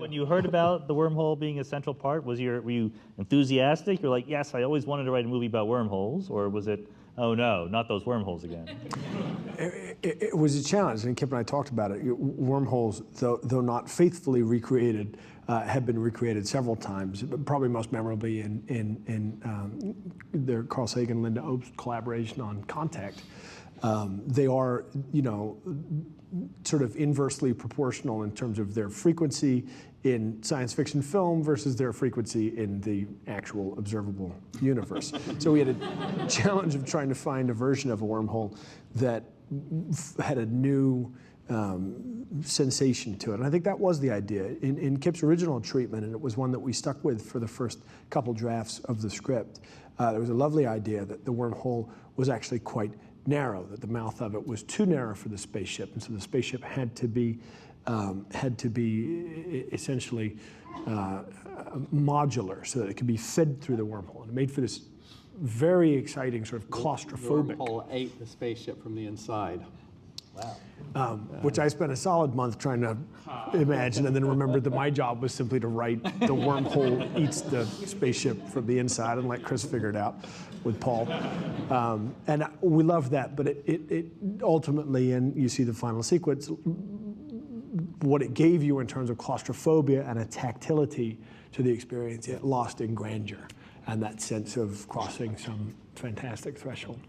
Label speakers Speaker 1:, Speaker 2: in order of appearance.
Speaker 1: When you heard about the wormhole being a central part, were you enthusiastic? You're like, yes, I always wanted to write a movie about wormholes, or was it, oh no, not those wormholes again?
Speaker 2: It was a challenge, and Kip and I talked about it. Wormholes, though not faithfully recreated, have been recreated several times, but probably most memorably in their Carl Sagan, Linda Oakes collaboration on Contact. They are, sort of inversely proportional in terms of their frequency in science fiction film versus their frequency in the actual observable universe. So we had a challenge of trying to find a version of a wormhole that had a new sensation to it. And I think that was the idea. In Kip's original treatment, and it was one that we stuck with for the first couple drafts of the script, there was a lovely idea that the wormhole was actually quite narrow, that the mouth of it was too narrow for the spaceship, and so the spaceship had to be essentially modular, so that it could be fed through the wormhole. And it made for this very exciting sort of claustrophobic.
Speaker 3: The wormhole ate the spaceship from the inside.
Speaker 1: Wow.
Speaker 2: Which I spent a solid month trying to imagine, and then remembered that my job was simply to write the wormhole eats the spaceship from the inside, and let Chris figure it out with Paul. And we loved that, but it ultimately, and you see the final sequence, what it gave you in terms of claustrophobia and a tactility to the experience, it lost in grandeur and that sense of crossing some fantastic threshold.